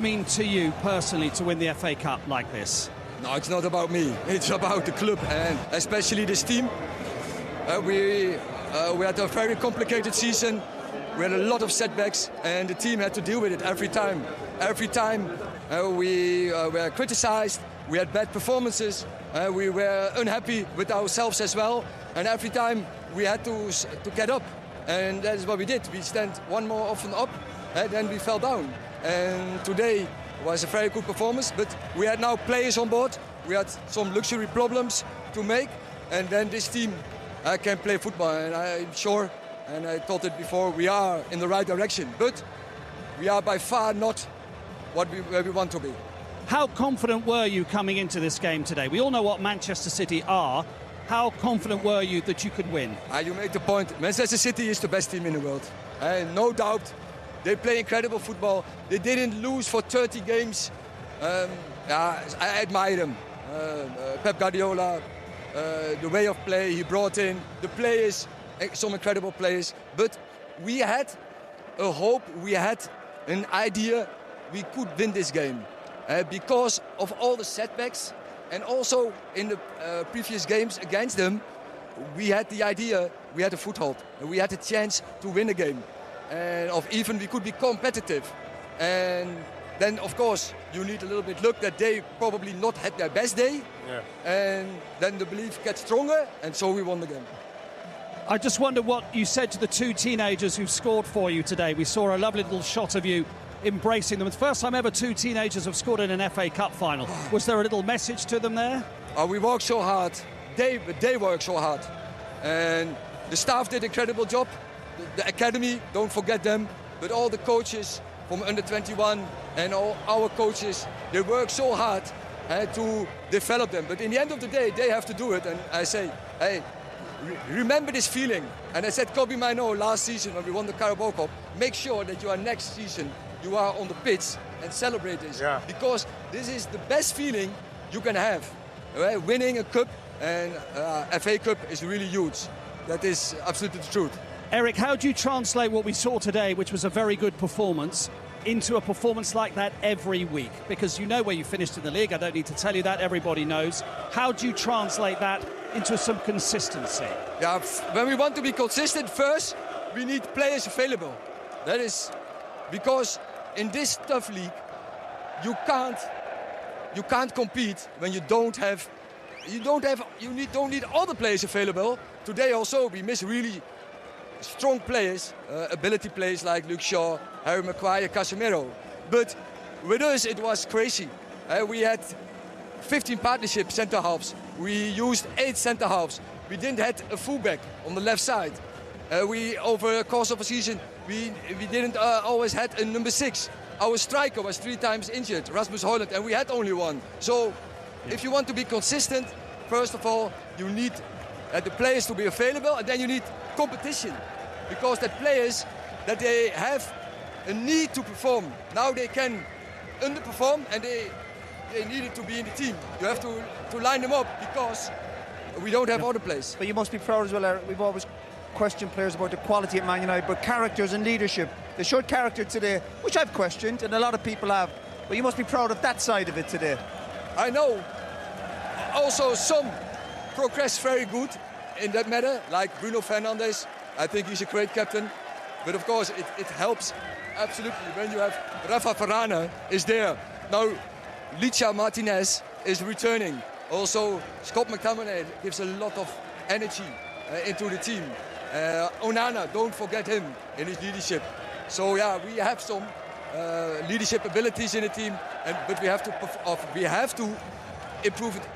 mean to you personally to win the FA Cup like this? No, it's not about me. It's about the club and especially this team. We had a very complicated season. We had a lot of setbacks and the team had to deal with it every time. Every time we were criticized, we had bad performances, we were unhappy with ourselves as well. And every time we had to get up. And that is what we did. We stand one more often up and then we fell down. And today was a very good performance, but we had now players on board. We had some luxury problems to make, and then this team can play football. And I'm sure, and I told it before, we are in the right direction, but we are by far not where we want to be. How confident were you coming into this game today? We all know what Manchester City are. How confident were you that you could win? You make the point. Manchester City is the best team in the world. No doubt. They play incredible football. They didn't lose for 30 games. I admire them. Pep Guardiola, the way of play he brought in, the players, some incredible players. But we had a hope, we had an idea we could win this game. Because of all the setbacks and also in the previous games against them, we had the idea, we had a foothold, and we had a chance to win a game. And even we could be competitive. And then, of course, you need a little bit luck that they probably not had their best day. Yeah. And then the belief gets stronger, and so we won the game. I just wonder what you said to the two teenagers who scored for you today. We saw a lovely little shot of you embracing them. It's the first time ever two teenagers have scored in an FA Cup final. Was there a little message to them there? We worked so hard. They worked so hard. And the staff did an incredible job. The academy, don't forget them. But all the coaches from under 21 and all our coaches, they work so hard to develop them. But in the end of the day, they have to do it. And I say, hey, remember this feeling. And I said, Kobbie, Mainoo, last season when we won the Carabao Cup, make sure that you are next season, you are on the pitch and celebrate this. Yeah. Because this is the best feeling you can have. Right? Winning a cup and FA Cup is really huge. That is absolutely the truth. Erik, how do you translate what we saw today, which was a very good performance, into a performance like that every week? Because you know where you finished in the league. I don't need to tell you that. Everybody knows. How do you translate that into some consistency? Yeah, when we want to be consistent, first, we need players available. That is because in this tough league, you can't compete when you don't need all the players available. Today also, we miss really strong players, ability players like Luke Shaw, Harry Maguire, Casemiro. But with us it was crazy. We had 15 partnership centre halves. We used 8 centre halves. We didn't have a fullback on the left side. Over the course of a season, we didn't always had a number 6. Our striker was 3 times injured, Rasmus Højlund, and we had only one. So if you want to be consistent, first of all, you need the players to be available, and then you need competition. Because the players, that they have a need to perform. Now they can underperform and they needed to be in the team. You have to line them up because we don't have other players. But you must be proud as well, Erik. We've always questioned players about the quality at Man United, but characters and leadership. They showed character today, which I've questioned, and a lot of people have. But you must be proud of that side of it today. I know. Also, some progress very good in that matter, like Bruno Fernandes. I think he's a great captain. But of course, it helps absolutely when you have Rafa Varane is there. Now, Licha Martinez is returning. Also, Scott McTominay gives a lot of energy into the team. Onana, don't forget him in his leadership. So yeah, we have some leadership abilities in the team, but we have to improve it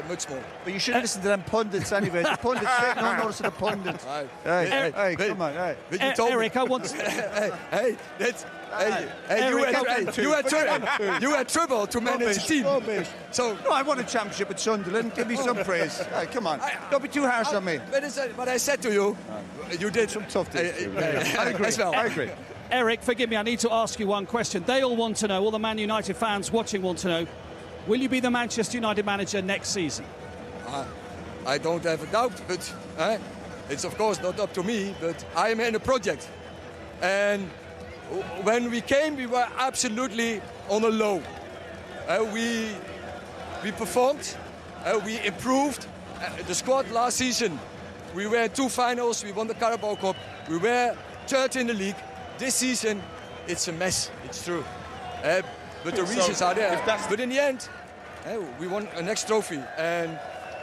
much more. But you should listen to them pundits anyway. The pundits take no notice of the pundits. Hey, come on, hey. Erik, I want to... You had trouble to manage the team. So no, I won a championship at Sunderland. Give me some praise. Hey, come on, don't be too harsh on me. But I said to you, you did some tough things. I agree. As well. I agree. Erik, forgive me, I need to ask you one question. They all want to know, all the Man United fans watching want to know, will you be the Manchester United manager next season? I don't have a doubt, but it's of course not up to me, but I am in a project. And when we came, we were absolutely on a low. We performed, we improved. The squad last season, we were in 2 finals, we won the Carabao Cup, we were 3rd in the league. This season, it's a mess, it's true. But the reasons are there. But in the end, we won a next trophy. And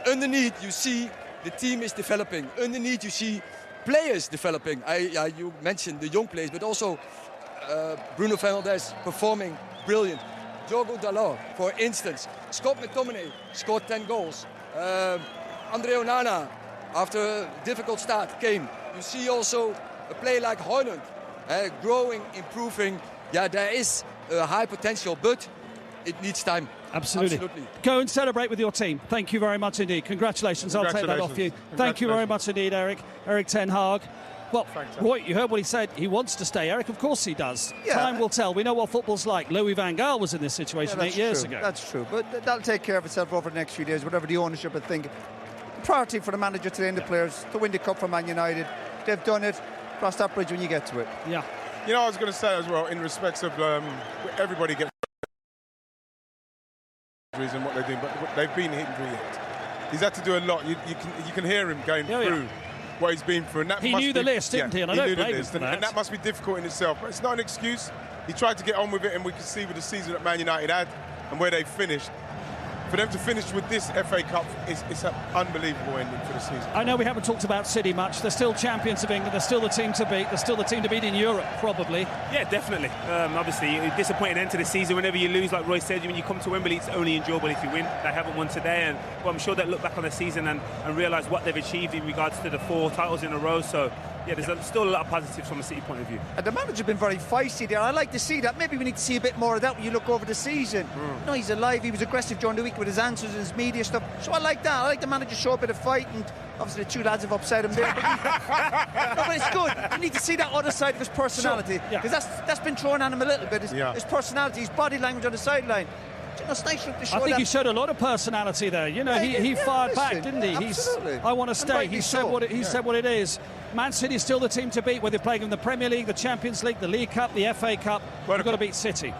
underneath, you see the team is developing. Underneath, you see players developing. You mentioned the young players, but also Bruno Fernandes performing brilliant. Diogo Dalot, for instance. Scott McTominay scored 10 goals. Andre Onana, after a difficult start, came. You see also a player like Hopton growing, improving. Yeah, there is a high potential, but it needs time. Absolutely. Go and celebrate with your team. Thank you very much indeed. Congratulations. I'll take that off you. Thank you very much indeed, Erik. Erik ten Hag. Well, Roy, you heard what he said. He wants to stay, Erik. Of course he does. Yeah. Time will tell. We know what football's like. Louis van Gaal was in this situation 8 years ago. That's true. But that'll take care of itself over the next few days, whatever the ownership would think. The priority for the manager today and the players to win the cup for Man United. They've done it. Cross that bridge when you get to it. Yeah. You know, I was going to say as well, in respects of everybody gets injuries and what they're doing, but they've been injury hit. He's had to do a lot. You can hear him going through what he's been through. And that he knew the list, didn't he? And I don't blame him for that. And that must be difficult in itself. But it's not an excuse. He tried to get on with it, and we can see with the season that Man United had and where they finished. For them to finish with this FA Cup, it's an unbelievable ending for the season. I know we haven't talked about City much. They're still champions of England. They're still the team to beat. They're still the team to beat in Europe, probably. Yeah, definitely. Obviously, a disappointing end to the season. Whenever you lose, like Roy said, when you come to Wembley, it's only enjoyable if you win. They haven't won today, and I'm sure they'll look back on the season and realise what they've achieved in regards to the 4 titles in a row. So, yeah, there's still a lot of positives from a City point of view. And the manager's been very feisty there. I like to see that. Maybe we need to see a bit more of that when you look over the season. No, he's alive. He was aggressive during the week with his answers and his media stuff. So I like that. I like the manager show a bit of fight, and obviously the 2 lads have upset him there. But it's good. You need to see that other side of his personality, because that's been thrown at him a little bit. His personality, his body language on the sideline. You know, it's nice to show I think he showed a lot of personality there. You know, he fired back, didn't he? Absolutely. I want to stay. He said what it is. Man City is still the team to beat, whether you're playing in the Premier League, the Champions League, the League Cup, the FA Cup. You've got to beat City.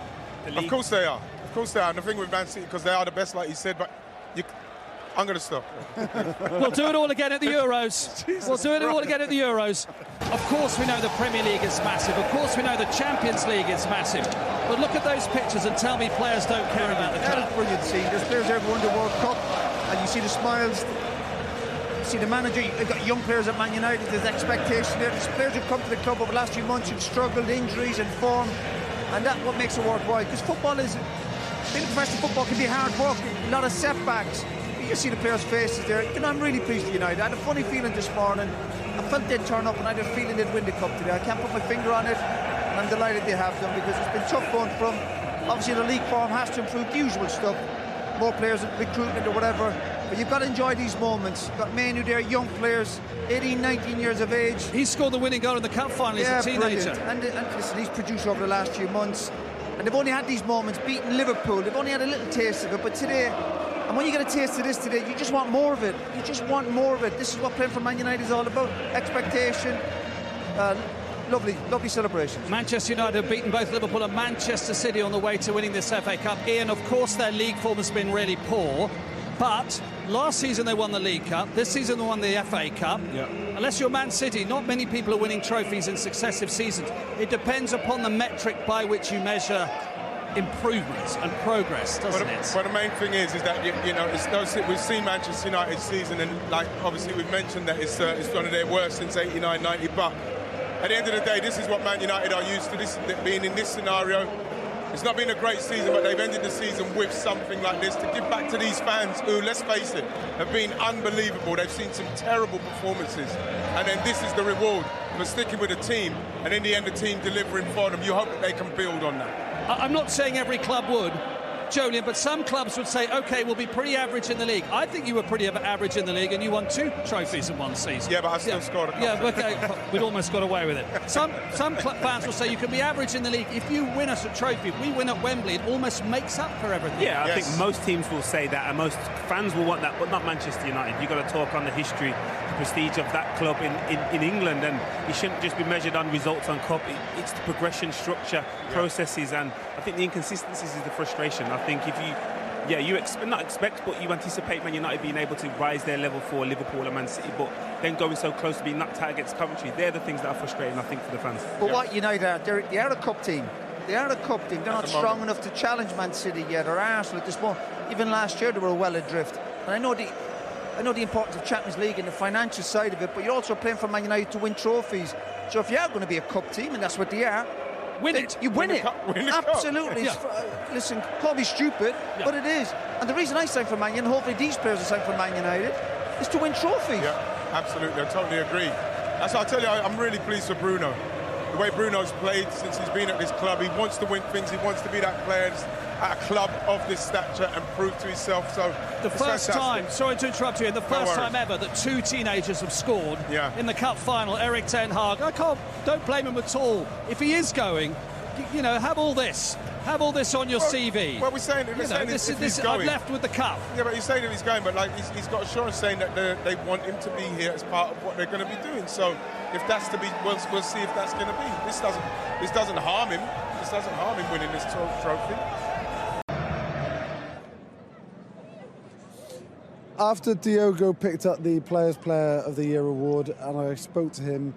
Of course they are. Of course they are. And the thing with Man City, because they are the best, like you said, but I'm going to stop. We'll do it all again at the Euros. We'll do it all again at the Euros. Of course we know the Premier League is massive. Of course we know the Champions League is massive. But look at those pictures and tell me players don't care about the cup. That's brilliant scene. There's players there who won the World Cup, and you see the smiles. You see the manager. You've got young players at Man United. There's expectation there. There's players who've come to the club over the last few months who've struggled, injuries and form, and that's what makes it worthwhile. Because football is, being professional football can be hard work, a lot of setbacks. You see the players' faces there. You know, I'm really pleased with United. I had a funny feeling this morning. I felt they'd turn up, and I had a feeling they'd win the cup today. I can't put my finger on it, and I'm delighted they have done, because it's been tough going for them. Obviously, the league form has to improve, the usual stuff. More players, recruitment or whatever. But you've got to enjoy these moments. You've got Mainoo there, young players, 18, 19 years of age. He scored the winning goal in the cup final as a teenager. And listen, he's produced over the last few months. And they've only had these moments, beating Liverpool. They've only had a little taste of it. But today, and when you get a taste of this today, you just want more of it. You just want more of it. This is what playing for Man United is all about. Expectation. Lovely celebrations. Manchester United have beaten both Liverpool and Manchester City on the way to winning this FA Cup. Ian, of course, their league form has been really poor. But last season they won the League Cup. This season they won the FA Cup. Yeah. Unless you're Man City, not many people are winning trophies in successive seasons. It depends upon the metric by which you measure improvements and progress, doesn't it? But the main thing is that you know, we've seen Manchester United's season, and like obviously we've mentioned that it's one of their worst since 89-90. But at the end of the day, this is what Man United are used to. This being in this scenario. It's not been a great season, but they've ended the season with something like this to give back to these fans who, let's face it, have been unbelievable. They've seen some terrible performances, and then this is the reward for sticking with a team, and in the end the team delivering for them. You hope that they can build on that. I'm not saying every club would, Jolien, but some clubs would say, OK, we'll be pretty average in the league. I think you were pretty average in the league, and you won 2 trophies in one season. Yeah, but I still scored a couple. Yeah, OK, we'd almost got away with it. Some fans will say you can be average in the league. If you win us a trophy, if we win at Wembley, it almost makes up for everything. Yeah, I think most teams will say that, and most fans will want that, but not Manchester United. You've got to talk on the history, the prestige of that club in England, and he shouldn't just be measured on results on cup. It's the progression, structure, processes, and I think the inconsistencies is the frustration. I think if you but you anticipate Man United being able to rise their level for Liverpool and Man City, but then going so close to being knocked out against Coventry, they're the things that are frustrating, I think, for the fans. But what United are, they are a cup team. They are a cup team. They're not strong enough to challenge Man City yet, or Arsenal at this point. Even last year they were well adrift. And I know the importance of Champions League and the financial side of it, but you're also playing for Man United to win trophies. So if you are going to be a cup team, and that's what they are, win it. You win it. Absolutely. Yeah. Listen, Kobbie's stupid, but it is. And the reason I signed for Man United, and hopefully these players will sign for Man United, is to win trophies. Yeah, absolutely. I totally agree. That's why I tell you, I'm really pleased for Bruno. The way Bruno's played since he's been at this club, he wants to win things. He wants to be that player at a club of this stature and prove to himself. So the first time, sorry to interrupt you, the first time ever that two teenagers have scored in the cup final, Erik ten Hag. Don't blame him at all. If he is going, you know, have all this on your CV. Well, we're saying he's going. I'm left with the cup. Yeah, but he's saying that he's going, but like he's got assurance saying that they want him to be here as part of what they're going to be doing. So if that's to be, we'll see if that's going to be. This doesn't harm him. This doesn't harm him winning this trophy. After Diogo picked up the Players' Player of the Year award, and I spoke to him,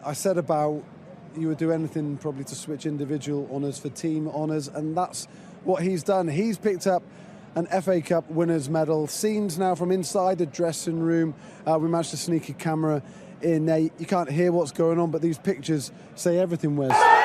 I said about you would do anything probably to switch individual honours for team honours, and that's what he's done. He's picked up an FA Cup winners' medal. Scenes now from inside the dressing room. We managed to sneak a camera in there. You can't hear what's going on, but these pictures say everything, Wes.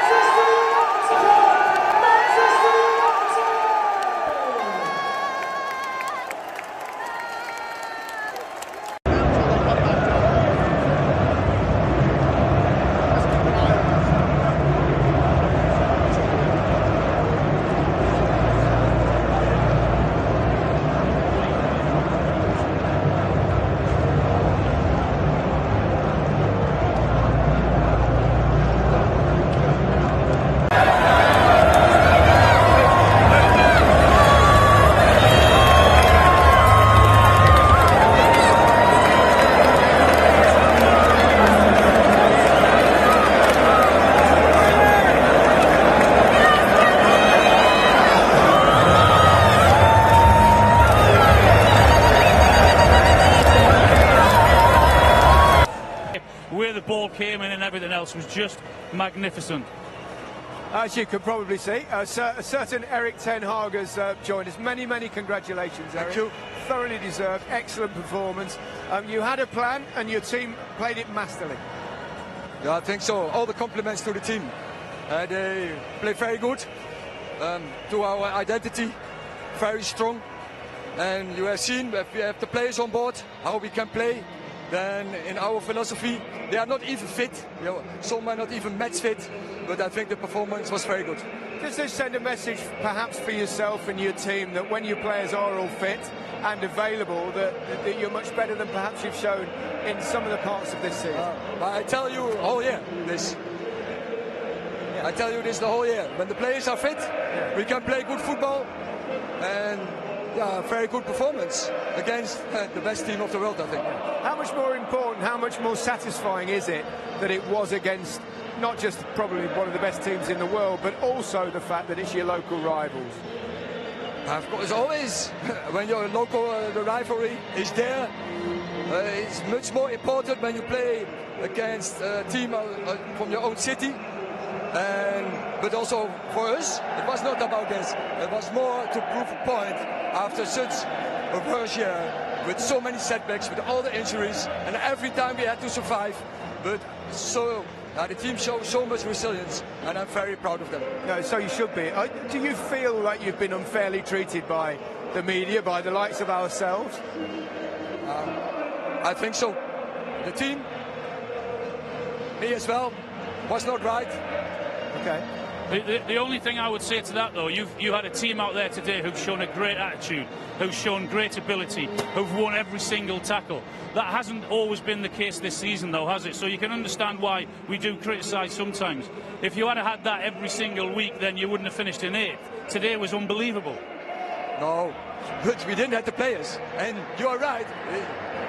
Came in and everything else was just magnificent. As you can probably see, a certain Erik ten Hag has joined us. Many congratulations, Erik. Thank you. Thoroughly deserved, excellent performance. You had a plan and your team played it masterly. Yeah, I think so. All the compliments to the team. They play very good, to our identity, very strong. And you have seen, if we have the players on board, how we can play. Then in our philosophy, they are not even fit. You know, some are not even match fit, but I think the performance was very good. Does this send a message perhaps for yourself and your team that when your players are all fit and available, that you're much better than perhaps you've shown in some of the parts of this season? I tell you, whole year, this. Yeah. I tell you this the whole year. When the players are fit, we can play good football, and very good performance against the best team of the world, I think. How much more important, how much more satisfying is it that it was against not just probably one of the best teams in the world, but also the fact that it's your local rivals? Of course, always, when your local the rivalry is there, it's much more important when you play against a team from your own city. But also for us, it was not about this. It was more to prove a point after such a worst year, with so many setbacks, with all the injuries, and every time we had to survive. But the team showed so much resilience, and I'm very proud of them. No, so you should be. Do you feel like you've been unfairly treated by the media, by the likes of ourselves? I think so. The team, me as well, was not right. Okay. The only thing I would say to that, though, you had a team out there today who've shown a great attitude, who've shown great ability, who've won every single tackle. That hasn't always been the case this season, though, has it? So you can understand why we do criticise sometimes. If you had had that every single week, then you wouldn't have finished in 8th. Today was unbelievable. No, but we didn't have the players. And you are right.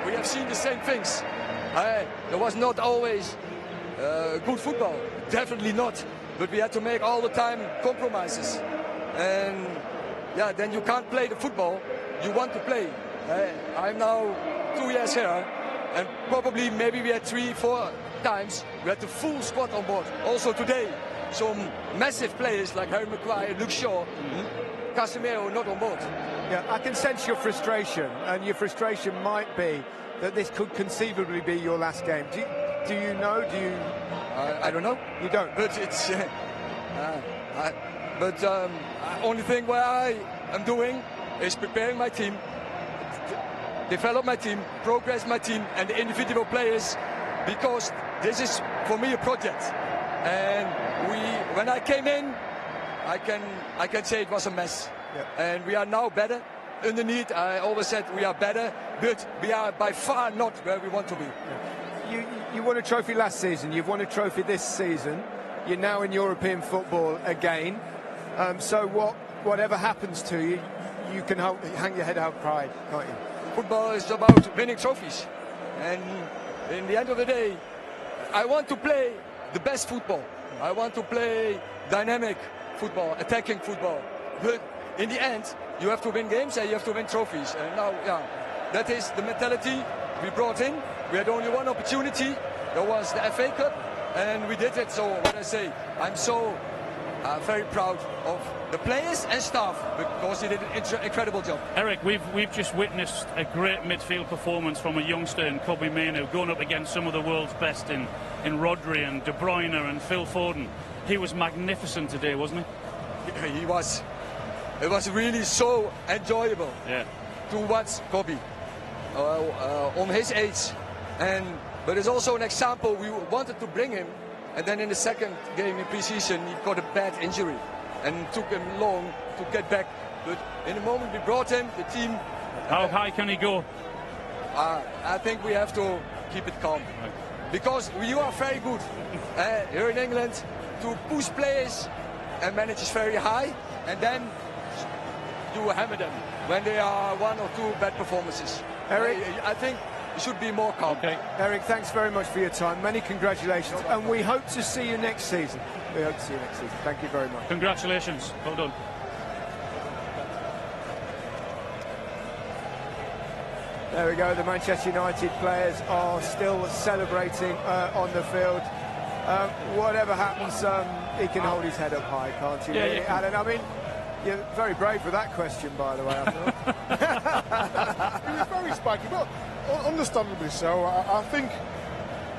We have seen the same things. There was not always good football, definitely not. But we had to make all the time compromises. And yeah, then you can't play the football you want to play. I'm now 2 years here, and probably maybe we had 3-4 times we had the full squad on board. Also today, some massive players like Harry Maguire, Luke Shaw, Casemiro not on board. Yeah, I can sense your frustration, and your frustration might be that this could conceivably be your last game. Do you know? Do you? I don't know. You don't. But it's. Only thing what I am doing is preparing my team, develop my team, progress my team, and the individual players, because this is for me a project. And when I came in, I can say it was a mess. Yeah. And we are now better. Underneath, I always said we are better, but we are by far not where we want to be. Yeah. You won a trophy last season. You've won a trophy this season. You're now in European football again. So whatever happens to you, you can hang your head out pride, can't you? Football is about winning trophies. And in the end of the day, I want to play the best football. I want to play dynamic football, attacking football. But in the end, you have to win games and you have to win trophies. And now, yeah, that is the mentality we brought in. We had only one opportunity. That was the FA Cup, and we did it. So what I say, I'm so very proud of the players and staff, because they did an incredible job. Erik, we've just witnessed a great midfield performance from a youngster in Kobbie Mainoo, going up against some of the world's best in Rodri and De Bruyne and Phil Foden. He was magnificent today, wasn't he? He was. It was really so enjoyable to watch Kobbie on his age. But it's also an example. We wanted to bring him, and then in the second game in pre-season he got a bad injury and took him long to get back. But in the moment we brought him, the team... How high can he go? I think we have to keep it calm. Right. Because you are very good here in England to push players and manage very high, and then you hammer them when they are 1 or 2 bad performances. Erik, I think you should be more calm. Okay. Erik, thanks very much for your time. Many congratulations, and we hope to see you next season. We hope to see you next season. Thank you very much. Congratulations. Well done. There we go. The Manchester United players are still celebrating on the field. Whatever happens, he can hold his head up high, can't you? Yeah, Alan, I mean, you're very brave for that question, by the way, I thought. It was very spiky, but understandably so. I think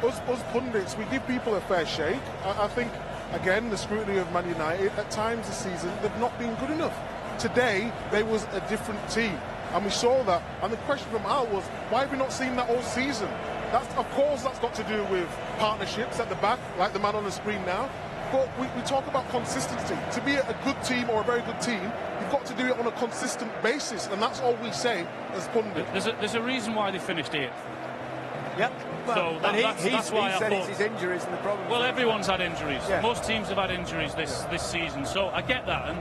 us pundits, we give people a fair shake. I think, again, the scrutiny of Man United, at times this season, they've not been good enough. Today, they was a different team, and we saw that. And the question from Al was, why have we not seen that all season? Of course, that's got to do with partnerships at the back, like the man on the screen now. But we talk about consistency. To be a good team or a very good team, you've got to do it on a consistent basis, and that's all we say as pundits. There's a reason why they finished 8th. Yep. Well, so that's why I said thought, it's his injuries and the problem. Well, everyone's had injuries. Yeah. Most teams have had injuries this season, so I get that.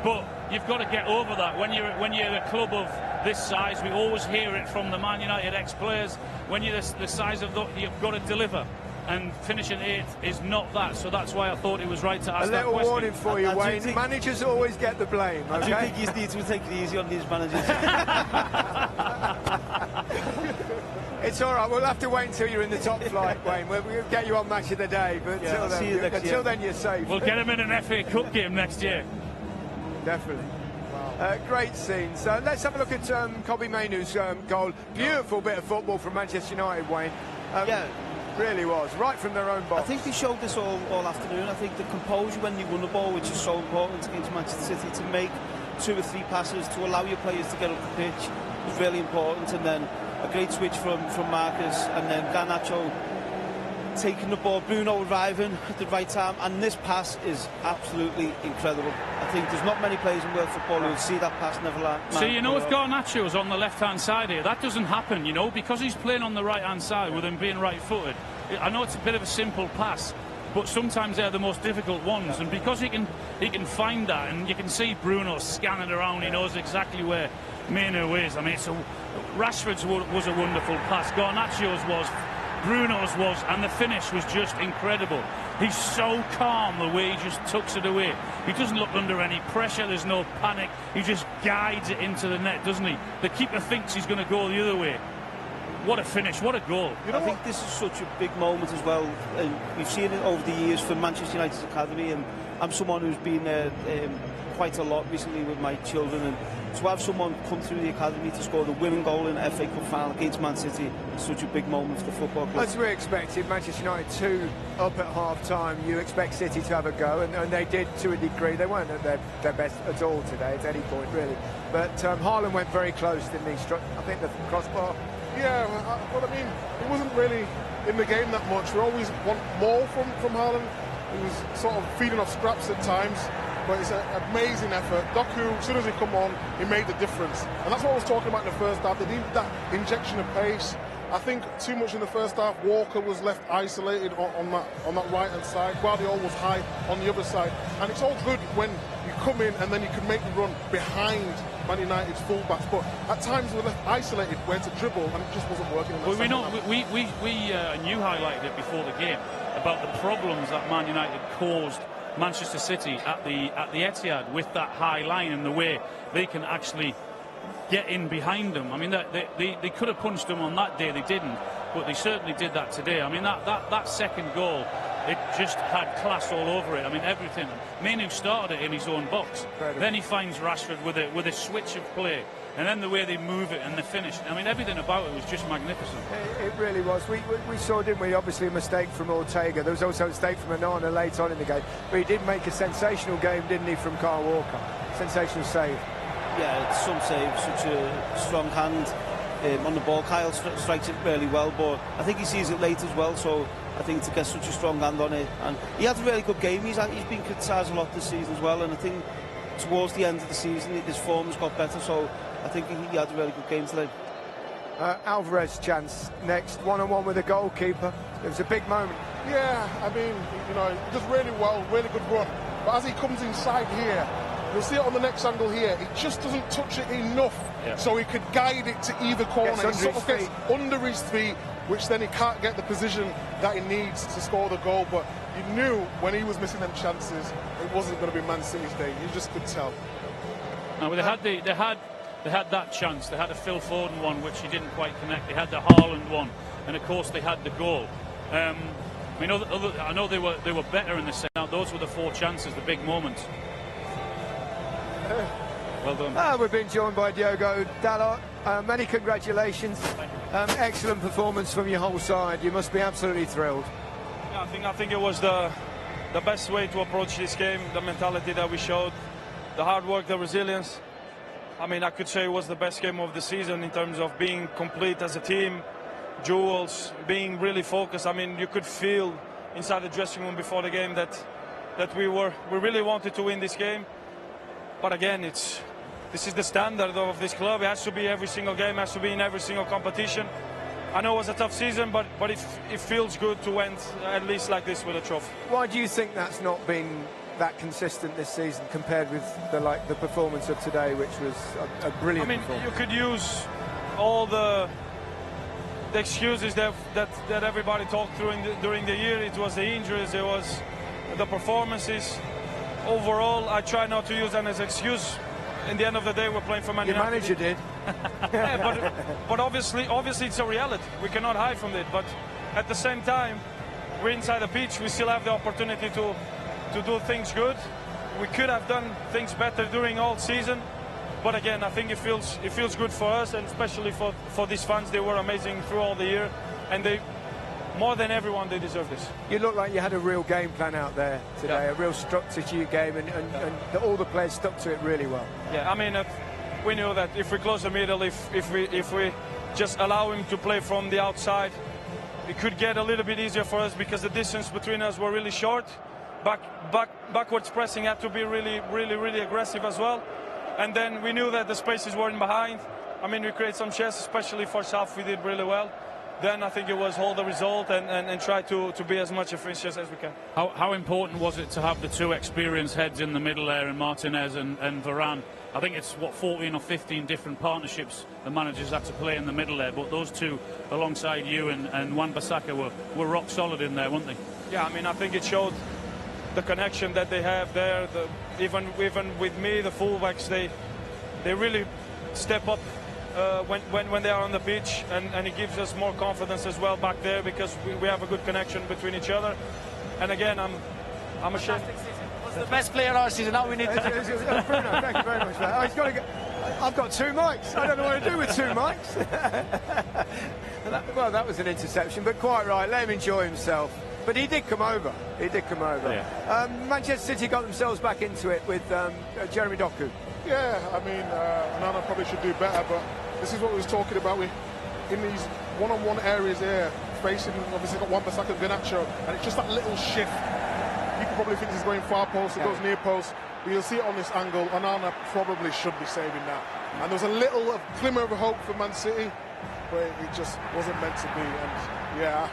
But you've got to get over that. When you're a club of this size, we always hear it from the Man United ex-players. When you're the size of you've got to deliver. And finishing 8th is not that, so that's why I thought it was right to ask that question. A little warning for you, Wayne. Managers always get the blame, okay? I do think you need to take it easy on these managers. It's all right, we'll have to wait until you're in the top flight, Wayne. We'll get you on Match of the Day, but until then you're safe. We'll get him in an FA Cup game next year. Definitely. Wow. Great scene. So let's have a look at Kobbie Mainoo's goal. Beautiful bit of football from Manchester United, Wayne. Really was, right from their own box. I think they showed this all afternoon. I think the composure when you won the ball, which is so important against Manchester City, to make 2 or 3 passes, to allow your players to get up the pitch, was really important. And then a great switch from Marcus, and then Garnacho taking the ball, Bruno arriving at the right time, and this pass is absolutely incredible. I think there's not many players in world football who will see that pass never land. So, if Garnacho's on the left-hand side here, that doesn't happen, because he's playing on the right-hand side with him being right-footed. I know it's a bit of a simple pass, but sometimes they're the most difficult ones, and because he can find that, and you can see Bruno scanning around, he knows exactly where Mainoo is. I mean, Rashford's was a wonderful pass, Garnacho's was Bruno's was, and the finish was just incredible. He's so calm the way he just tucks it away. He doesn't look under any pressure, there's no panic, he just guides it into the net, doesn't he? The keeper thinks he's going to go the other way. What a finish, what a goal. I think this is such a big moment as well. We've seen it over the years from Manchester United's academy, and I'm someone who's been quite a lot recently with my children, and to have someone come through the academy to score the winning goal in the FA Cup final against Man City is such a big moment for the football club. As we expected, Manchester United 2 up at half-time. You expect City to have a go, and they did to a degree. They weren't at their best at all today, at any point, really. But Haaland went very close, didn't he? Struck, I think, the crossbar. Yeah, but I mean, he wasn't really in the game that much. We always want more from Haaland. He was sort of feeding off scraps at times, but it's an amazing effort. Doku, as soon as he come on, he made the difference. And that's what I was talking about in the first half. They needed that injection of pace. I think too much in the first half. Walker was left isolated on that right-hand side. Guardiola was high on the other side. And it's all good when you come in and then you can make the run behind Man United's fullbacks. But at times we were left isolated where to dribble, and it just wasn't working. Well, you highlighted it before the game about the problems that Man United caused Manchester City at the Etihad with that high line and the way they can actually get in behind them. I mean, they could have punched them on that day, they didn't, but they certainly did that today. I mean, that second goal, it just had class all over it. I mean, everything. Mainoo started it in his own box. Incredible. Then he finds Rashford with a switch of play, and then the way they move it and the finish. I mean, everything about it was just magnificent. It really was. We saw, didn't we, obviously a mistake from Ortega. There was also a mistake from Onana late on in the game, but he did make a sensational game, didn't he, from Kyle Walker? Sensational save. Yeah, it's some save, such a strong hand on the ball. Kyle strikes it really well, but I think he sees it late as well, so I think to get such a strong hand on it. And he had a really good game. He's been criticised a lot this season as well, and I think towards the end of the season his form has got better, so I think he had a really good game today. Alvarez chance next, one-on-one with the goalkeeper. It was a big moment. Yeah, I mean, you know, he does really well, really good run. But as he comes inside here, you'll see it on the next angle here, he just doesn't touch it enough, so he could guide it to either corner. He sort of gets under his feet, which then he can't get the position that he needs to score the goal. But you knew when he was missing them chances, it wasn't going to be Man City's day. You just could tell. No, they had that chance. They had a Phil Foden one, which he didn't quite connect. They had the Haaland one, and of course they had the goal. I mean, I know they were better in the second. Those were the 4 chances, the big moments. Well done. We've been joined by Diogo, Dalot. Many congratulations. Excellent performance from your whole side. You must be absolutely thrilled. Yeah, I think it was the best way to approach this game. The mentality that we showed, the hard work, the resilience. I mean, I could say it was the best game of the season in terms of being complete as a team, duels, being really focused. I mean, you could feel inside the dressing room before the game that we really wanted to win this game. But again, this is the standard of this club. It has to be every single game, has to be in every single competition. I know it was a tough season, but it feels good to end at least like this with a trophy. Why do you think that's not been that consistent this season compared with the performance of today, which was a brilliant performance? You could use all the excuses that everybody talked during the year. It was the injuries, it was the performances. Overall, I try not to use them as excuse. In the end of the day, we're playing for Man United. Your manager did. Yeah, but obviously it's a reality. We cannot hide from it. But at the same time, we're inside the pitch. We still have the opportunity to do things good. We could have done things better during all season. But again, I think it feels good for us, and especially for these fans. They were amazing through all the year, and they, more than everyone, they deserve this. You look like you had a real game plan out there today, a real structure to your game, and all the players stuck to it really well. Yeah, I mean, we knew that if we close the middle, if we just allow him to play from the outside, it could get a little bit easier for us because the distance between us were really short. Backwards pressing had to be really aggressive as well. And then we knew that the spaces weren't behind. I mean, we created some chances, especially first half we did really well. then I think it was hold the result and try to be as much efficient as we can. How important was it to have the two experienced heads in the middle there, and Martinez and Varane? I think it's, 14 or 15 different partnerships the managers had to play in the middle there, but those two alongside you and Wan-Bissaka were rock solid in there, weren't they? Yeah, I mean, I think it showed the connection that they have there. Even with me, the fullbacks, they really step up when they are on the pitch, and it gives us more confidence as well back there, because we have a good connection between each other. And again, I'm ashamed. The best player our season. Now we need to. Bruno, thank you very much for that. He's got to go. I've got 2 mics. I don't know what to do with 2 mics. Well, that was an interception, but quite right. Let him enjoy himself. But he did come over. He did come over. Yeah. Manchester City got themselves back into it with Jeremy Doku. Yeah, I mean, Nana probably should do better, but this is what we was talking about. In these one-on-one areas here, facing, obviously got Wan-Bissaka and Garnacho, and it's just that little shift. You could probably think he's going far post, it goes near post, but you'll see it on this angle. Onana probably should be saving that. And there was a little glimmer of hope for Man City, but it just wasn't meant to be. And yeah,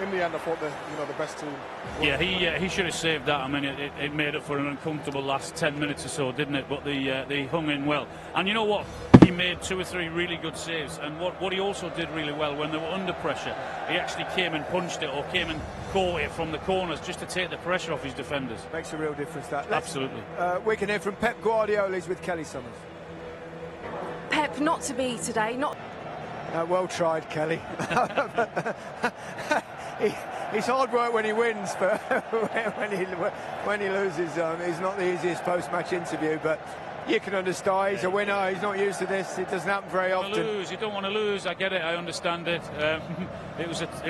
in the end, I thought the best team. Yeah, he should have saved that. I mean, it made up for an uncomfortable last 10 minutes or so, didn't it? But they hung in well. And you know what? He made 2 or 3 really good saves. And what he also did really well, when they were under pressure, he actually came and punched it, or came and caught it from the corners, just to take the pressure off his defenders. Makes a real difference, that. Absolutely. We can hear from Pep Guardiola. He's with Kelly Summers. Pep, not to be today, not... Well tried, Kelly. He's hard work when he wins, but when he loses, it's not the easiest post-match interview. But you can understand, he's a winner. He's not used to this. It doesn't happen very often. You don't want to lose. I get it. I understand it. It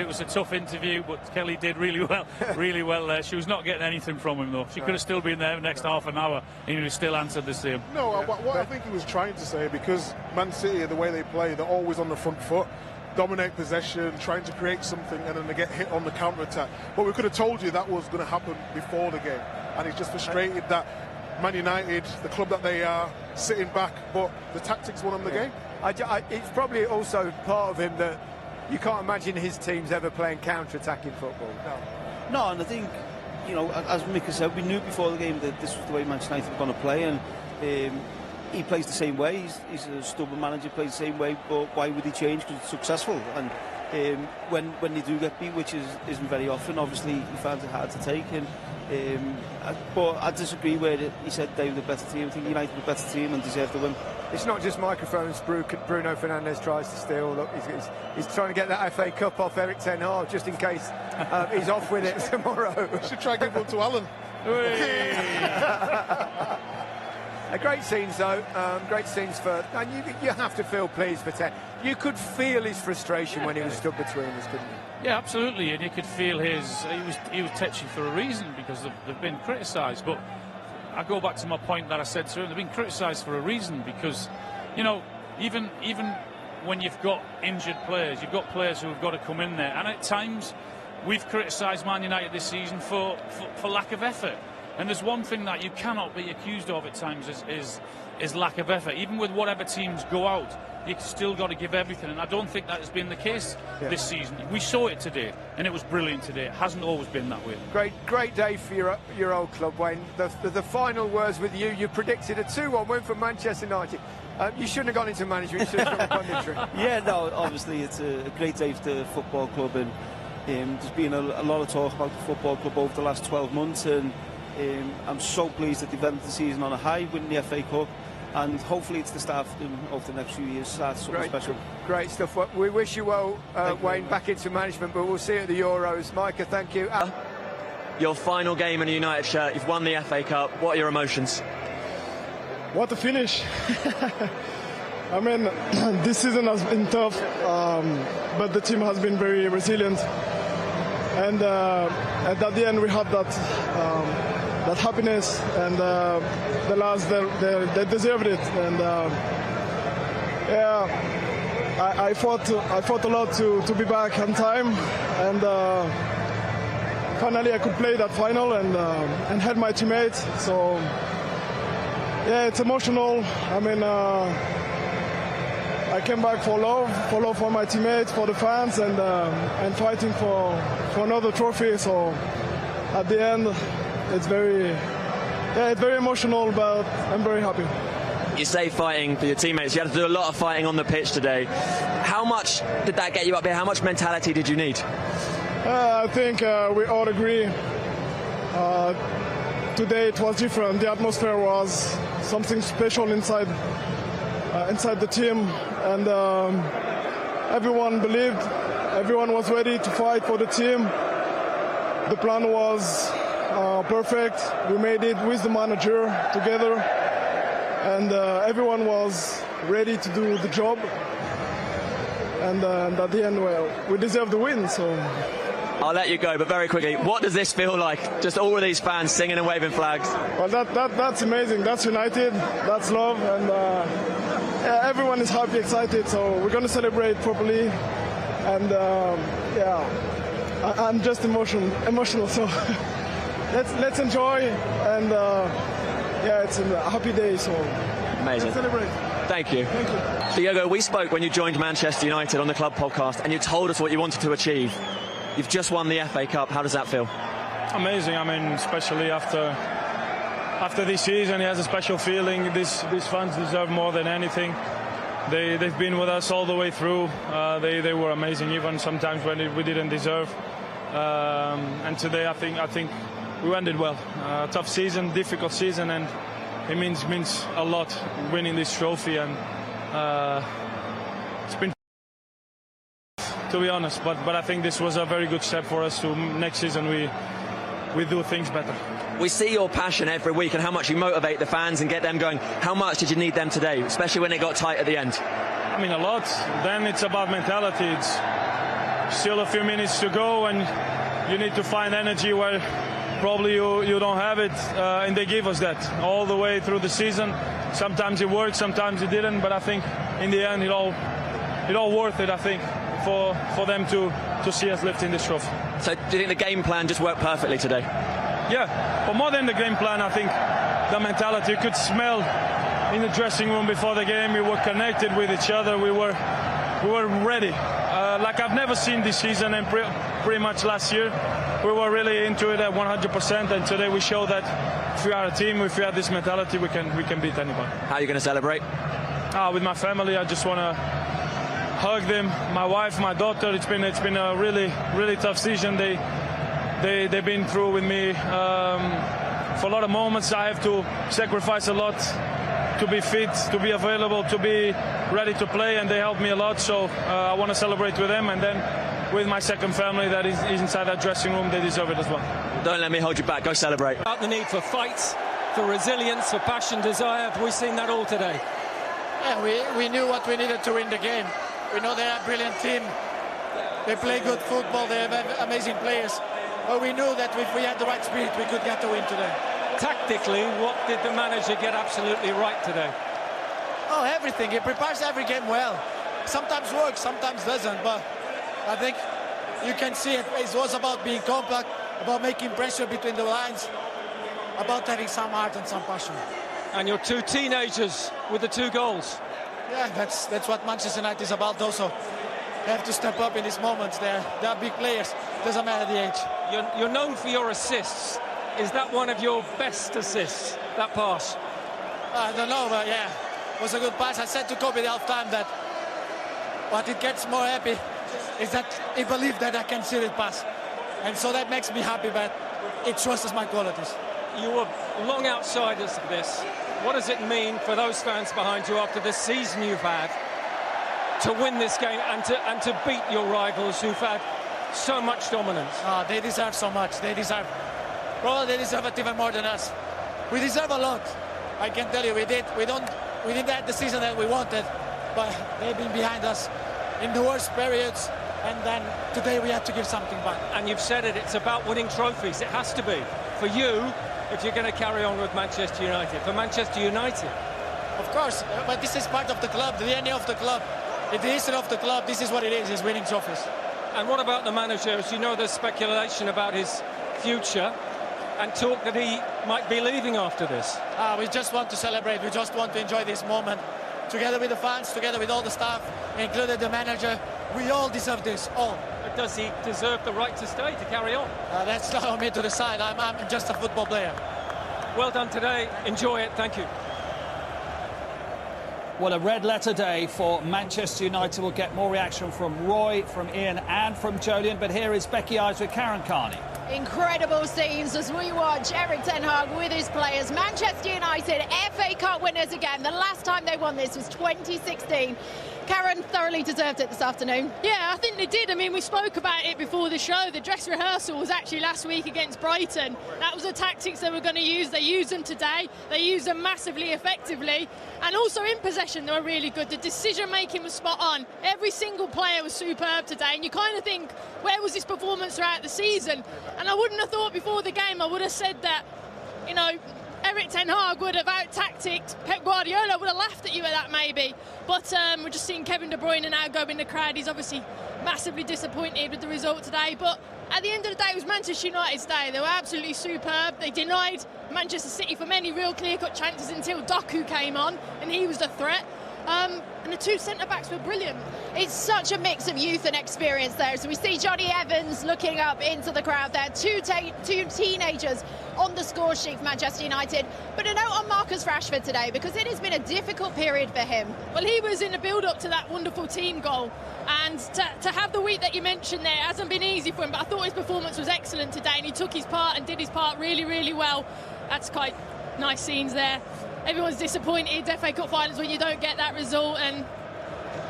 was a tough interview, but Kelly did really well. Really well there. She was not getting anything from him though. She could have still been there the next half an hour, and he would still answered the same. No, what I think he was trying to say, because Man City, the way they play, they're always on the front foot. Dominate possession, trying to create something, and then they get hit on the counter-attack. But we could have told you that was going to happen before the game, and he's just frustrated that Man United, the club that they are, sitting back, but the tactics won them the game. It's probably also part of him that you can't imagine his teams ever playing counter-attacking football. No, and I think, as Mika said, we knew before the game that this was the way Manchester United were going to play, and he plays the same way. He's a stubborn manager, plays the same way, but why would he change? Because it's successful. And when they do get beat, which isn't very often, obviously he finds it hard to take. But I disagree where he said they were the better team. I think United were the better team and deserved the win. It's not just microphones Bruno Fernandes tries to steal. Look, he's trying to get that FA Cup off Erik Ten Hag, just in case he's off with it tomorrow. We should try and give one to Alan. Great scenes though, great scenes for, and you have to feel pleased for Ten. You could feel his frustration when he was stuck between us, couldn't you? Yeah, absolutely, and you could feel he was touchy for a reason, because they've been criticised. But I go back to my point that I said to him, they've been criticised for a reason, because even when you've got injured players, you've got players who have got to come in there, and at times we've criticised Man United this season for lack of effort. And there's one thing that you cannot be accused of at times is lack of effort. Even with whatever teams go out, you've still got to give everything. And I don't think that has been the case this season. We saw it today, and it was brilliant today. It hasn't always been that way. Great day for your old club, Wayne. The final words with you. You predicted a 2-1 win for Manchester United. You shouldn't have gone into management. You should have gone punditry. Yeah, no, obviously it's a great day for the football club, and there's been a lot of talk about the football club over the last 12 months, and I'm so pleased that they've ended the season on a high, winning the FA Cup, and hopefully it's the start for them over the next few years. That's something special. Great stuff. We wish you well, Wayne, back into management, but we'll see you at the Euros. Micah, thank you. Your final game in a United shirt, you've won the FA Cup. What are your emotions? What a finish. I mean, this season has been tough, but the team has been very resilient. And at the end, we have that happiness, and the lads, they deserved it. And I fought a lot to be back on time, and finally I could play that final and had my teammates. So yeah, it's emotional. I mean, I came back for love for my teammates, for the fans, and fighting for another trophy. So at the end, it's very emotional, but I'm very happy. You say fighting for your teammates. You had to do a lot of fighting on the pitch today. How much did that get you up here? How much mentality did you need? I think we all agree. Today it was different. The atmosphere was something special inside the team, and everyone believed. Everyone was ready to fight for the team. The plan was perfect. We made it with the manager together, and everyone was ready to do the job. And at the end, well, we deserve the win. So I'll let you go, but very quickly, what does this feel like? Just all of these fans singing and waving flags. Well, that's amazing. That's united. That's love, and yeah, everyone is happy, excited. So we're going to celebrate properly, and yeah, I'm just emotional. So let's enjoy, and yeah, it's a happy day. So amazing. Let's celebrate. Thank you. Thank you. Diogo, we spoke when you joined Manchester United on the Club Podcast, and you told us what you wanted to achieve. You've just won the FA Cup. How does that feel? Amazing. I mean, especially after this season, it has a special feeling. These fans deserve more than anything. They've been with us all the way through. They were amazing, even sometimes when we didn't deserve. And today, I think we ended well. Tough season, difficult season, and it means a lot winning this trophy. And it's been, to be honest, but I think this was a very good step for us. To next season we do things better. We see your passion every week and how much you motivate the fans and get them going. How much did you need them today, especially when it got tight at the end? I mean, a lot. Then it's about mentality. It's still a few minutes to go, and you need to find energy where probably you don't have it, and they give us that all the way through the season. Sometimes it worked, sometimes it didn't, but I think in the end it all worth it, I think, for them to see us lifting this trophy. So do you think the game plan just worked perfectly today? Yeah, but more than the game plan, I think the mentality. You could smell in the dressing room before the game. We were connected with each other. We were ready, like I've never seen this season, and pretty much last year. We were really into it at 100%, and today we show that if we are a team, if we have this mentality, we can beat anybody. How are you going to celebrate? With my family. I just want to hug them, my wife, my daughter. It's been a really tough season. They've been through with me for a lot of moments. I have to sacrifice a lot to be fit, to be available, to be ready to play, and they helped me a lot. So I want to celebrate with them, and then with my second family that is inside that dressing room. They deserve it as well. Don't let me hold you back. Go celebrate. About the need for fight, for resilience, for passion, desire. Have we seen that all today? Yeah, we knew what we needed to win the game. We know they're a brilliant team. They play good football. They have amazing players. But we knew that if we had the right spirit, we could get the win today. Tactically, what did the manager get absolutely right today? Oh, everything. He prepares every game well. Sometimes works, sometimes doesn't. But I think you can see it. It was about being compact, about making pressure between the lines, about having some heart and some passion. And your two teenagers with the 2 goals. Yeah, that's what Manchester United is about also. They have to step up in these moments. They're big players. Doesn't matter the age. You're known for your assists. Is that one of your best assists, that pass? I don't know, but yeah, it was a good pass. I said to Kobbie at half-time that what it gets more happy is that he believed that I can see it pass. And so that makes me happy, but it shows us my qualities. You were long outsiders of this. What does it mean for those fans behind you after the season you've had to win this game and to beat your rivals who've had so much dominance? They deserve so much. They deserve it even more than us. We deserve a lot. I can tell you, we didn't have the season that we wanted, but they've been behind us in the worst periods, and then today we have to give something back. And you've said it, it's about winning trophies. It has to be. For you, if you're going to carry on with Manchester United. For Manchester United. Of course, but this is part of the club, the DNA of the club. The history of the club, this is what it is winning trophies. And what about the manager? As you know, there's speculation about his future and talk that he might be leaving after this. We just want to celebrate. We just want to enjoy this moment. together with the fans, together with all the staff, including the manager. We all deserve this, all. But does he deserve the right to stay, to carry on? That's not on me to decide. I'm just a football player. Well done today. Enjoy it. Thank you. Well, a red letter day for Manchester United. We'll get more reaction from Roy, from Ian and from Jolien. But here is Becky Eyes with Karen Carney. Incredible scenes as we watch Erik Ten Hag with his players. Manchester United FA Cup winners again. The last time they won this was 2016. Karen, thoroughly deserved it this afternoon. Yeah, I think they did. I mean, we spoke about it before the show. The dress rehearsal was actually last week against Brighton. That was the tactics they were going to use. They used them today. They used them massively effectively. And also in possession, they were really good. The decision-making was spot on. Every single player was superb today. And you kind of think, where was this performance throughout the season? And I wouldn't have thought before the game, I would have said that, you know, Erik Ten Hag would have out-tacticked Pep Guardiola, would have laughed at you at that maybe. But we're just seeing Kevin De Bruyne now go in the crowd. He's obviously massively disappointed with the result today. But at the end of the day, it was Manchester United's day. They were absolutely superb. They denied Manchester City from any real clear-cut chances until Doku came on, and he was the threat. And the two centre-backs were brilliant. It's such a mix of youth and experience there. So we see Johnny Evans looking up into the crowd there. Two teenagers on the score sheet for Manchester United. But a note on Marcus Rashford today, because it has been a difficult period for him. Well, he was in the build-up to that wonderful team goal. And to have the week that you mentioned there hasn't been easy for him. But I thought his performance was excellent today. And he took his part and did his part really, really well. That's quite nice scenes there. Everyone's disappointed, FA Cup finals, when you don't get that result. And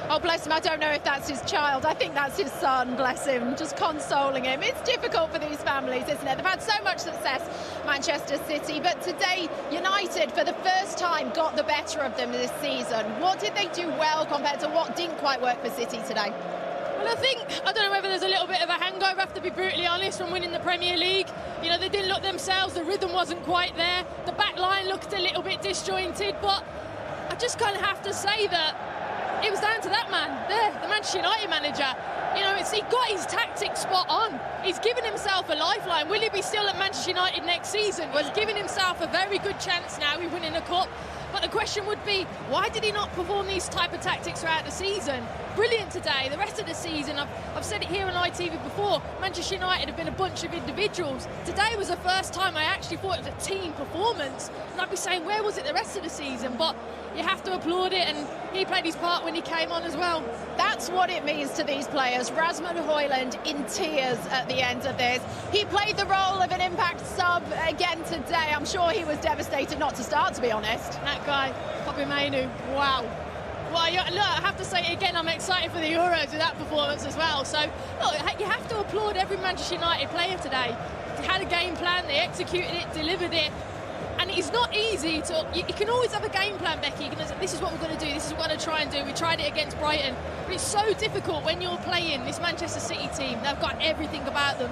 oh, bless him, I don't know if that's his child. I think that's his son, bless him, just consoling him. It's difficult for these families, isn't it? They've had so much success, Manchester City, but today United, for the first time, got the better of them this season. What did they do well compared to what didn't quite work for City today? Well, I don't know whether there's a little bit of a hangover, I have to be brutally honest, from winning the Premier League. You know, they didn't look themselves, the rhythm wasn't quite there, the back line looked a little bit disjointed, but I just kind of have to say that it was down to that man there, the Manchester United manager. You know, he got his tactics spot on. He's given himself a lifeline. Will he be still at Manchester United next season? Well, he's given himself a very good chance now with winning a cup. But the question would be, why did he not perform these type of tactics throughout the season? Brilliant today. The rest of the season, I've said it here on ITV before, Manchester United have been a bunch of individuals. Today was the first time I actually thought it was a team performance. And I'd be saying, where was it the rest of the season? But you have to applaud it, and he played his part when he came on as well. That's what it means to these players. Rasmus Højlund in tears at the end of this. He played the role of an impact sub again today. I'm sure he was devastated not to start, to be honest. That guy, Kobbie Mainoo, wow. Well, look, I have to say it again, I'm excited for the Euros with that performance as well. So, look, you have to applaud every Manchester United player today. They had a game plan, they executed it, delivered it. And it's not easy to... You can always have a game plan, Becky. You can say, this is what we're going to do, this is what we're going to try and do. We tried it against Brighton. But it's so difficult when you're playing this Manchester City team. They've got everything about them.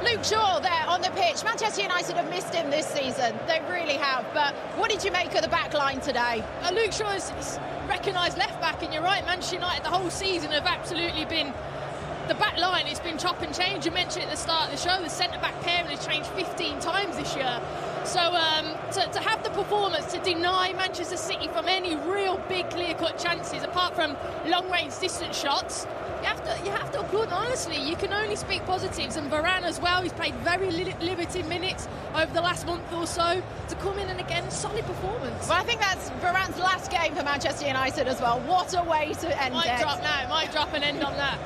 Luke Shaw there on the pitch. Manchester United have missed him this season. They really have. But what did you make of the back line today? Luke Shaw is recognised left-back, and you're right, Manchester United the whole season have absolutely been... The back line, it's been chop and change. You mentioned at the start of the show, the centre-back pairing has changed 15 times this year. So to have the performance to deny Manchester City from any real big clear-cut chances, apart from long-range distance shots, you have to applaud. Honestly, you can only speak positives. And Varane as well, he's played very limited minutes over the last month or so. To come in and again, solid performance. Well, I think that's Varane's last game for Manchester United as well. What a way to end it. Might drop and end on that.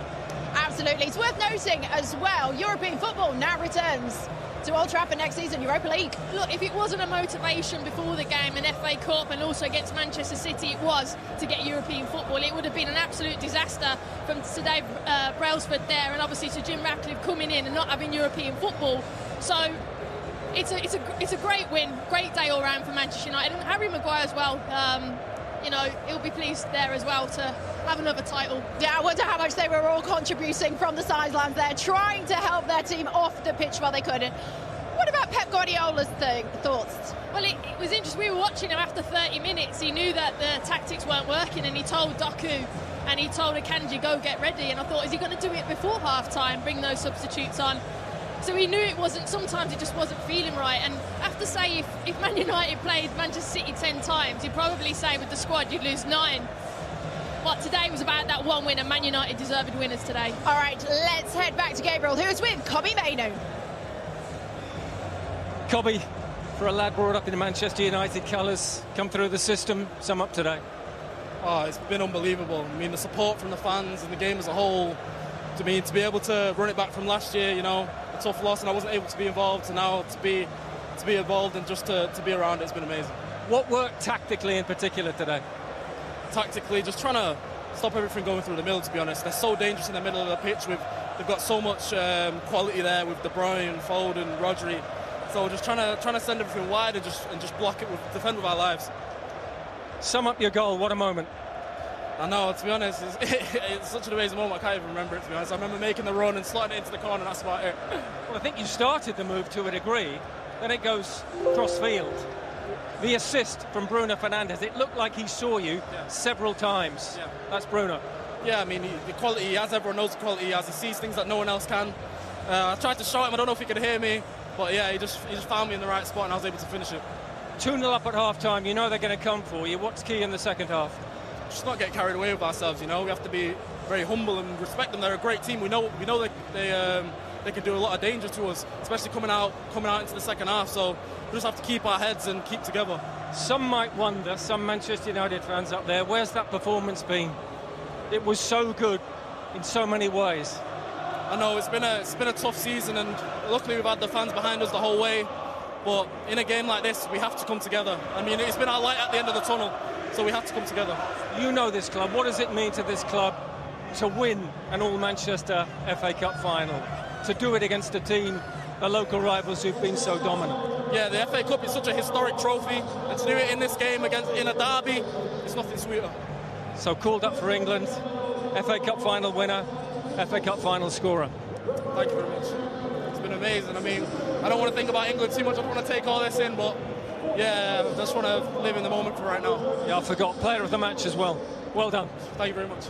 Absolutely. It's worth noting as well, European football now returns to Old Trafford next season, Europa League. Look, if it wasn't a motivation before the game, an FA Cup and also against Manchester City, it was to get European football. It would have been an absolute disaster from today, Brailsford there, and obviously Sir Jim Ratcliffe coming in and not having European football. So it's a great win, great day all round for Manchester United, and Harry Maguire as well. You know, he'll be pleased there as well to have another title. Yeah, I wonder how much they were all contributing from the sidelines there, trying to help their team off the pitch while they couldn't. What about Pep Guardiola's thoughts? Well, it was interesting. We were watching him after 30 minutes. He knew that the tactics weren't working, and he told Doku and he told Akanji, go get ready. And I thought, is he going to do it before half-time, bring those substitutes on? So he knew it wasn't, sometimes it just wasn't feeling right. And I have to say, if Man United played Manchester City 10 times, you'd probably say with the squad you'd lose 9. But today was about that one win, and Man United deserved winners today. All right, let's head back to Gabriel, who is with Kobbie Mainoo. Kobbie, for a lad brought up in Manchester United colours, come through the system, sum up today. Oh, it's been unbelievable. I mean, the support from the fans and the game as a whole, to be able to run it back from last year, you know, a tough loss, and I wasn't able to be involved, so now to be involved and just to be around it's been amazing. What worked tactically in particular today? Tactically, just trying to stop everything going through the middle, to be honest. They're so dangerous in the middle of the pitch. They've got so much quality there with De Bruyne, Foden, Rodri. So just trying to send everything wide and just block it, defend with our lives. Sum up your goal, what a moment. I know, to be honest, it's such an amazing moment, I can't even remember it, to be honest. I remember making the run and slotting it into the corner, and that's about it. Well, I think you started the move to a degree, then it goes cross-field. The assist from Bruno Fernandes, it looked like he saw you several times. Yeah. That's Bruno. Yeah, I mean, the quality he has, everyone knows the quality he has. He sees things that no one else can. I tried to shout him, I don't know if he could hear me, but yeah, he just found me in the right spot and I was able to finish it. 2-0 up at half-time, you know they're going to come for you. What's key in the second half? Just not get carried away with ourselves, you know. We have to be very humble and respect them. They're a great team. We know they can do a lot of danger to us, especially coming out into the second half. So we just have to keep our heads and keep together. Some might wonder, some Manchester United fans up there, where's that performance been? It was so good in so many ways. I know it's been a tough season, and luckily we've had the fans behind us the whole way. But in a game like this, we have to come together. I mean, it's been our light at the end of the tunnel, so we have to come together. You know this club. What does it mean to this club to win an all-Manchester FA Cup final? To do it against a team, the local rivals who've been so dominant? Yeah, the FA Cup is such a historic trophy, and to do it in this game in a derby, it's nothing sweeter. So called up for England, FA Cup final winner, FA Cup final scorer. Thank you very much. It's been amazing. I mean, I don't want to think about England too much. I don't want to take all this in, but yeah, I just want to live in the moment for right now. Yeah, I forgot. Player of the match as well. Well done. Thank you very much.